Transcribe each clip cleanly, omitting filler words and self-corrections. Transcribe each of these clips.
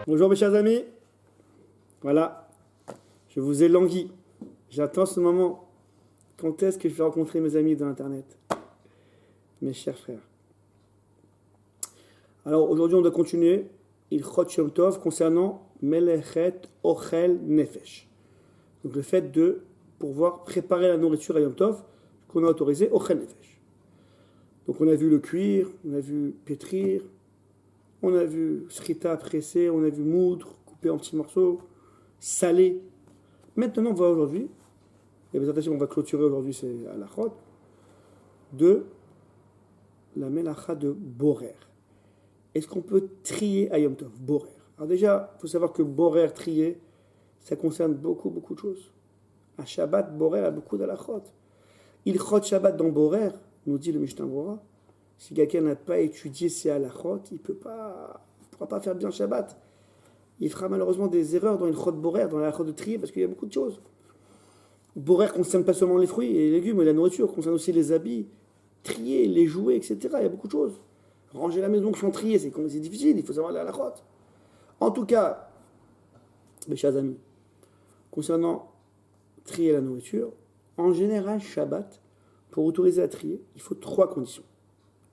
Bonjour mes chers amis, voilà, je vous ai langui. J'attends ce moment. Quand est-ce que je vais rencontrer mes amis de Internet, mes chers frères? Alors aujourd'hui on doit continuer Ilchot Yom Tov concernant Melechet Ochel Nefesh. Donc le fait de pouvoir préparer la nourriture à Yom Tov qu'on a autorisé Ochel Nefesh. Donc on a vu le cuire, on a vu pétrir, on a vu srita presser, on a vu moudre, couper en petits morceaux, saler. Maintenant on va aujourd'hui, et les attention on va clôturer aujourd'hui, c'est à la chod, de la melacha de borer. Est-ce qu'on peut trier à Yom Tov, borer? Alors déjà, il faut savoir que borer, trier, ça concerne beaucoup de choses. À Shabbat, borer a beaucoup d'alachot. Il chot Shabbat dans borer, nous dit le Mishnah Bora. Si quelqu'un n'a pas étudié ces halachot, il ne pourra pas faire bien Shabbat. Il fera malheureusement des erreurs dans le chot borer, dans la halachot de trier, parce qu'il y a beaucoup de choses. Borer ne concerne pas seulement les fruits et les légumes et la nourriture, concerne aussi les habits, trier, les jouets, etc. Il y a beaucoup de choses. Ranger la maison sans trier, c'est difficile, il faut savoir la halachot. En tout cas, mes chers amis, concernant trier la nourriture, en général, Shabbat, pour autoriser à trier, il faut trois conditions.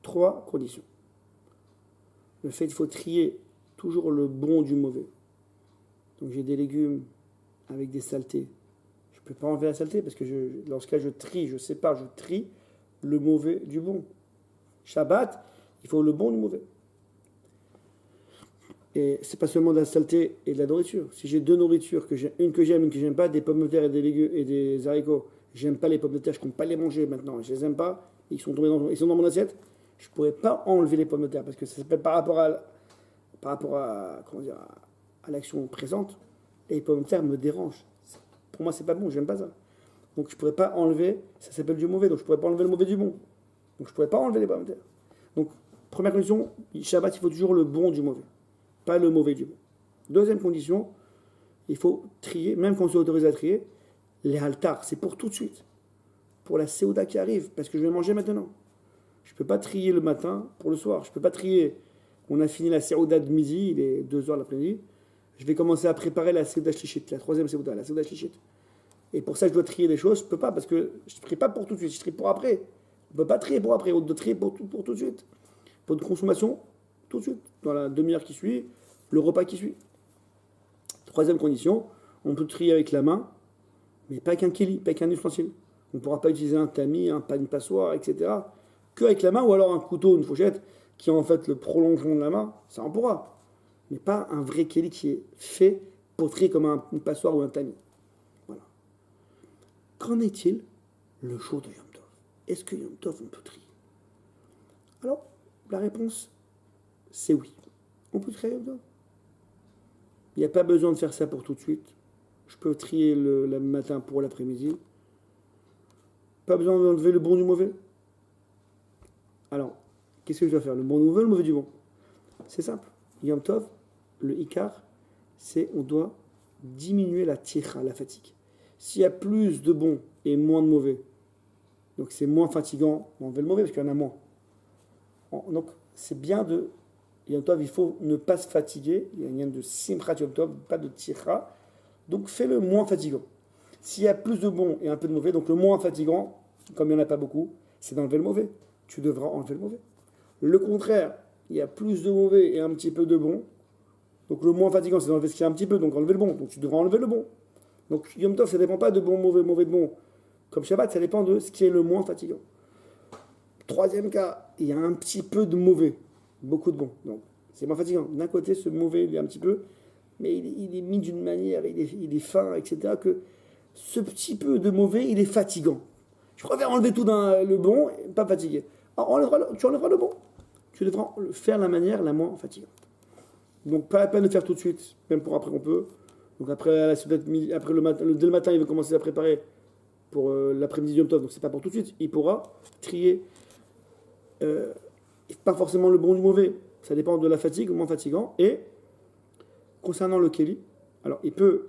Trois conditions. Le fait qu'il faut trier toujours le bon du mauvais. Donc j'ai des légumes avec des saletés. Je ne peux pas enlever la saleté parce que lorsque je trie, je sépare, je trie le mauvais du bon. Shabbat, il faut le bon du mauvais. Et c'est pas seulement de la saleté et de la nourriture. Si j'ai deux nourritures, une que j'aime, une que j'aime pas, des pommes de terre et des légumes et des haricots, j'aime pas les pommes de terre, je ne compte pas les manger maintenant, je les aime pas, ils sont dans mon assiette, je pourrais pas enlever les pommes de terre parce que ça s'appelle par rapport à l'action présente, les pommes de terre me dérangent. Pour moi, c'est pas bon, j'aime pas ça. Donc je pourrais pas enlever, ça s'appelle du mauvais, donc je pourrais pas enlever le mauvais du bon. Donc je pourrais pas enlever les pommes de terre. Donc première condition, Shabbat, il faut toujours le bon du mauvais, pas le mauvais du bon. Deuxième condition, il faut trier, même quand on s'est autorisé à trier, les haltars, c'est pour tout de suite. Pour la séouda qui arrive, parce que je vais manger maintenant. Je ne peux pas trier le matin pour le soir. Je ne peux pas trier. On a fini la séouda de midi, il est 2h l'après-midi. Je vais commencer à préparer la séouda shlichit, la troisième séouda, la séouda shlichit. Et pour ça, je dois trier des choses. Je ne peux pas, parce que je ne trie pas pour tout de suite, je trie pour après. On ne peut pas trier pour après, on doit trier pour tout de suite. Pour une consommation, tout de suite. Dans la demi-heure qui suit, le repas qui suit. Troisième condition, on peut trier avec la main, mais pas avec un keli, pas avec un ustensile. On ne pourra pas utiliser un tamis, une passoire, etc. Que avec la main, ou alors un couteau, une fourchette, qui est en fait le prolongement de la main, ça on pourra. Mais pas un vrai keli qui est fait pour trier comme une passoire ou un tamis. Voilà. Qu'en est-il le jour de Yom Tov? Est-ce que Yom Tov, on peut trier? Alors, la réponse, c'est oui. On peut trier Yom Tov. Il n'y a pas besoin de faire ça pour tout de suite. Je peux trier le matin pour l'après-midi. Pas besoin d'enlever le bon du mauvais. Alors, qu'est-ce que je dois faire? Le bon du mauvais, le mauvais du bon? C'est simple. Yom Tov, le Ikar, c'est on doit diminuer la tira, la fatigue. S'il y a plus de bons et moins de mauvais, donc c'est moins fatigant d'enlever le mauvais parce qu'il y en a moins. Donc, c'est bien de... Yom Tov, il faut ne pas se fatiguer. Il y a un lien de Simchat Yom Tov, pas de tira. Donc, fais-le moins fatigant. S'il y a plus de bons et un peu de mauvais, donc le moins fatigant, comme il n'y en a pas beaucoup, c'est d'enlever le mauvais. Tu devras enlever le mauvais. Le contraire, il y a plus de mauvais et un petit peu de bon. Donc le moins fatigant, c'est d'enlever ce qu'il y a un petit peu, donc enlever le bon. Donc tu devras enlever le bon. Donc Yom Tov, ça ne dépend pas de bon, mauvais, mauvais, de bon. Comme Shabbat, ça dépend de ce qui est le moins fatigant. Troisième cas, il y a un petit peu de mauvais, beaucoup de bon. Donc c'est moins fatigant. D'un côté, ce mauvais, il est un petit peu, mais il est mis d'une manière, il est fin, etc., que ce petit peu de mauvais, il est fatigant. Je préfère enlever tout le bon et pas fatigué. Alors tu enlèveras le bon. Tu devras le faire de la manière la moins fatigante. Donc pas la peine de faire tout de suite, même pour après on peut. Donc après, dès le matin, il va commencer à préparer pour l'après-midi Yom Tov, donc c'est pas pour tout de suite. Il pourra trier, pas forcément le bon du mauvais. Ça dépend de la fatigue, ou moins fatigant. Et concernant le keli, alors il peut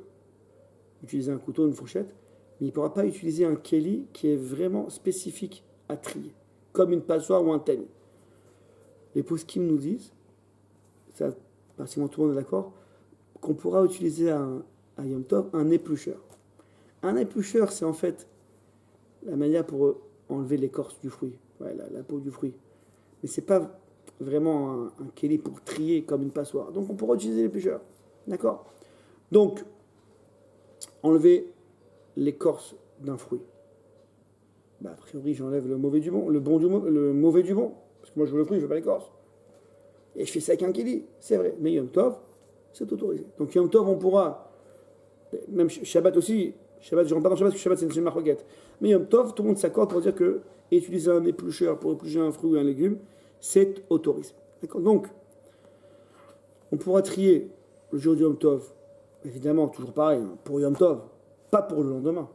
utiliser un couteau, une fourchette, mais il ne pourra pas utiliser un keli qui est vraiment spécifique à trier, comme une passoire ou un tamis. Les poskim nous disent, ça, pratiquement tout le monde est d'accord, qu'on pourra utiliser à Yom Tov un éplucheur. Un éplucheur, c'est en fait la manière pour enlever l'écorce du fruit, la peau du fruit. Mais c'est pas vraiment un kéli pour trier comme une passoire. Donc on pourra utiliser l'éplucheur. D'accord? Donc, enlever l'écorce d'un fruit. A priori, j'enlève le mauvais du bon, le mauvais du bon. Parce que moi, je veux le fruit, je veux pas l'écorce. Et je fais ça avec un kéli, c'est vrai. Mais Yom Tov, c'est autorisé. Donc Yom Tov, on pourra, même Shabbat aussi, Shabbat, je rentre pas dans Shabbat parce que Shabbat, c'est une marquette. Mais Yom Tov, tout le monde s'accorde pour dire que utiliser un éplucheur pour éplucher un fruit ou un légume, c'est autorisé. D'accord? Donc, on pourra trier le jour du Yom Tov, évidemment, toujours pareil, pour Yom Tov, pas pour le lendemain.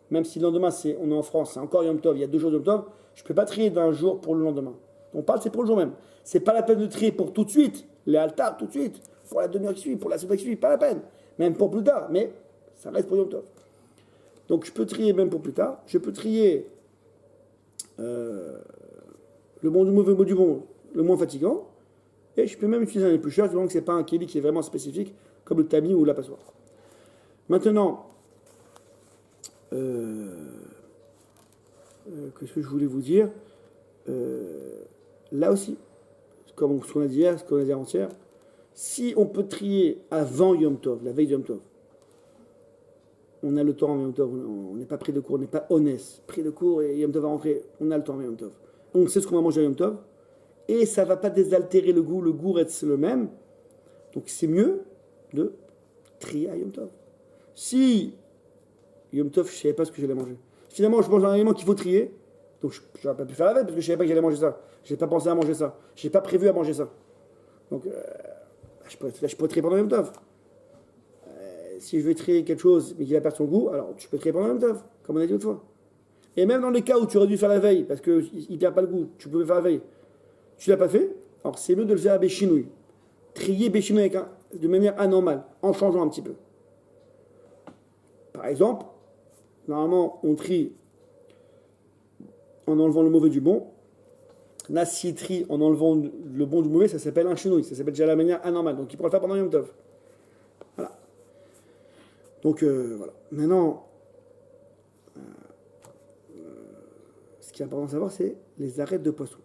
Même si le lendemain, on est en France, c'est encore Yom Tov, il y a 2 jours de Yom Tov, je ne peux pas trier d'un jour pour le lendemain. On parle, c'est pour le jour même. C'est pas la peine de trier pour tout de suite, les altars tout de suite, pour la demi-heure qui suit, pour la seconde qui suit, pas la peine. Même pour plus tard, mais ça reste pour Yom Tov. Donc je peux trier même pour plus tard. Je peux trier le bon du mauvais, du bon, le moins fatigant. Et je peux même utiliser un éplucheur, du moment que ce n'est pas un kéli qui est vraiment spécifique, comme le tamis ou la passoire. Maintenant, qu'est-ce que je voulais vous dire là aussi, comme ce qu'on a dit hier, ce qu'on a dit avant-hier, si on peut trier avant Yom Tov, la veille de Yom Tov, on a le temps en Yom Tov, on n'est pas pris de cours, on n'est pas honnête, pris de cours et Yom Tov va rentrer, on a le temps en Yom Tov. On sait ce qu'on va manger à Yom Tov, et ça ne va pas désaltérer le goût reste le même, donc c'est mieux de trier à Yom Tov. Si Yom Tov, je ne savais pas ce que j'allais manger. Finalement, je mange un aliment qu'il faut trier, donc je n'aurais pas pu faire la veille parce que je ne savais pas que j'allais manger ça. Je n'ai pas pensé à manger ça. Je n'ai pas prévu à manger ça. Donc, je peux trier pendant Yom Tov. Si je veux trier quelque chose mais qu'il va perdre son goût, alors tu peux trier pendant Yom Tov, comme on a dit l'autre fois. Et même dans les cas où tu aurais dû faire la veille, parce qu'il ne perd pas le goût, tu pouvais faire la veille, tu ne l'as pas fait, alors c'est mieux de le faire à Béchinouille. Trier Béchinouille de manière anormale, en changeant un petit peu. Par exemple, normalement, on trie en enlevant le mauvais du bon. Là, s'il trie en enlevant le bon du mauvais, ça s'appelle un chenouille. Ça s'appelle déjà la manière anormale. Donc, il pourra le faire pendant Yom Tov. Voilà. Donc, voilà. Maintenant, ce qui est important de savoir, c'est les arêtes de poisson.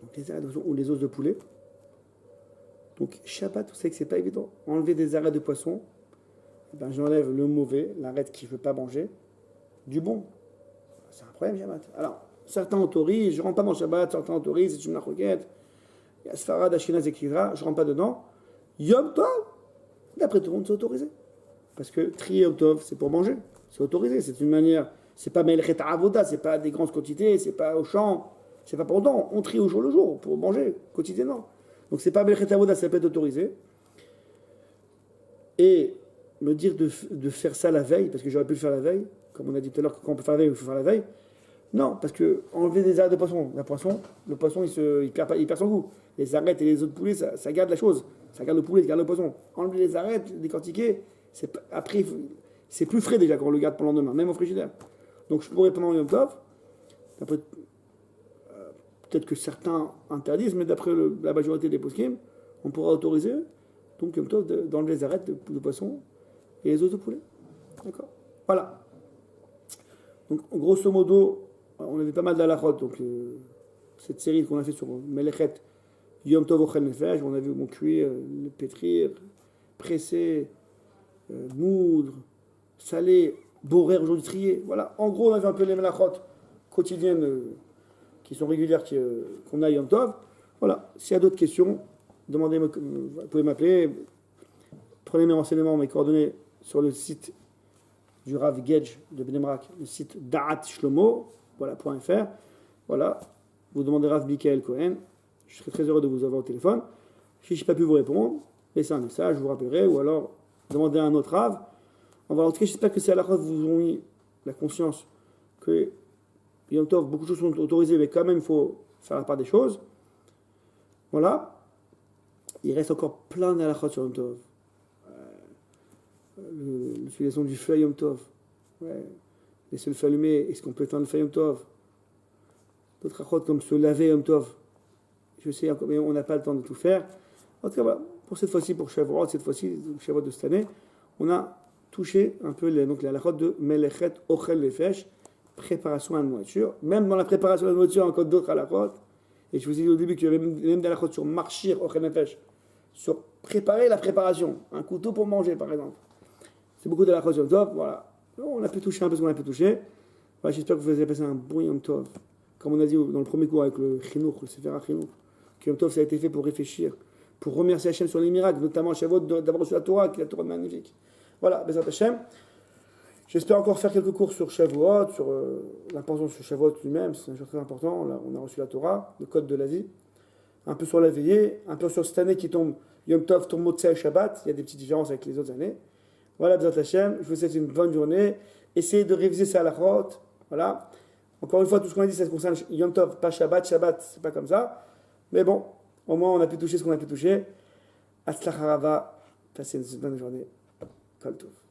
Donc, les arêtes de poisson ou les os de poulet. Donc, Shabbat, vous savez que c'est pas évident. Enlever des arêtes de poisson, ben, j'enlève le mauvais, l'arête qui ne veut pas manger, du bon. C'est un problème, Shabbat. Alors, certains autorisent, je ne rentre pas dans Shabbat, certains autorisent, c'est une marquette, il y a Sfarad, Ashkenaz, etc. Je ne rentre pas dedans. Yom Tov, d'après tout le monde, c'est autorisé. Parce que trier Yom Tov, c'est pour manger. C'est autorisé, c'est une manière. C'est pas Melchet Avoda, c'est pas des grandes quantités, c'est pas au champ, c'est pas pour autant. On trie au jour le jour pour manger quotidiennement. Donc c'est pas Melchet Avoda, ça peut être autorisé. Et me dire de faire ça la veille, parce que j'aurais pu le faire la veille, comme on a dit tout à l'heure, que quand on peut faire la veille, il faut faire la veille. Non, parce que enlever des arêtes de poisson, le poisson il perd son goût. Les arêtes et les autres poulets, ça garde la chose. Ça garde le poulet, ça garde le poisson. Enlever les arêtes, décortiquer, après, c'est plus frais déjà quand on le garde pour le lendemain, même au frigidaire. Donc je pourrais pendant Yom Tov, peut-être que certains interdisent, mais d'après la majorité des poskim, on pourra autoriser, donc Yom Tov, d'enlever les arêtes de poisson et les os de poulet. D'accord? Voilà. Donc grosso modo, on avait pas mal d'halachot, donc cette série qu'on a fait sur Melechet, Yom Tov Ochel Nefesh, on a vu cuire, le pétrir, presser, moudre, saler, bourrer, aujourd'hui trier. Voilà, en gros, on a vu un peu les halachot quotidiennes qui sont régulières qu'on a à Yom Tov. Voilà, s'il y a d'autres questions, vous pouvez m'appeler, prenez mes renseignements, mes coordonnées sur le site du Rav Gedge de Bnei Brak, le site Da'at Shlomo, voilà.fr. Voilà, vous demandez Rav Michael Cohen, je serai très heureux de vous avoir au téléphone. Si je n'ai pas pu vous répondre, laissez un message, je vous rappellerai, ou alors demandez à un autre Rav. En tout cas, j'espère que ces halachot vous ont mis la conscience que Yom Tov, beaucoup de choses sont autorisées, mais quand même, il faut faire la part des choses. Voilà. Il reste encore plein d'halachot sur Yom Tov. L'utilisation du feu à Yom Tov. Ouais. Laisser le feu allumé, est-ce qu'on peut éteindre le feu à Yom Tov? D'autres halachot comme se laver Yom Tov. Je sais, mais on n'a pas le temps de tout faire. En tout cas, voilà. pour cette fois-ci, pour Shavuot, cette fois-ci, Shavuot de cette année, on a touché un peu donc la halachot de Melechet Ochel Nefesh, préparation à la nourriture. Même dans la préparation à la nourriture, encore d'autres halachot. Et je vous ai dit au début qu'il y avait même des halachot sur Marchir Ochel Nefesh, sur préparer la préparation. Un couteau pour manger, par exemple. C'est beaucoup de halachot sur le top, voilà. On a pu toucher un peu ce qu'on a pu toucher. Voilà, j'espère que vous avez passé un bon Yom Tov. Comme on a dit dans le premier cours avec le Chinour, le Sefer HaChinour, que Yom Tov, ça a été fait pour réfléchir, pour remercier Hachem sur les miracles, notamment Shavuot d'avoir reçu la Torah, qui est la Torah magnifique. Voilà, Bezat Hachem. J'espère encore faire quelques cours sur Shavuot, sur l'importance de Shavuot lui-même, c'est un jour très important. Là, on a reçu la Torah, le code de la vie. Un peu sur la veillée, un peu sur cette année qui tombe, Yom Tov tombe Motzei Shabbat, il y a des petites différences avec les autres années. Voilà, Bezat Hachem, je vous souhaite une bonne journée. Essayez de réviser ça à la route. Voilà. Encore une fois, tout ce qu'on a dit, ça concerne Yom Tov, pas Shabbat. Shabbat, c'est pas comme ça. Mais bon, au moins, on a pu toucher ce qu'on a pu toucher. Atzlach Harava, passez une bonne journée. Kol Tov.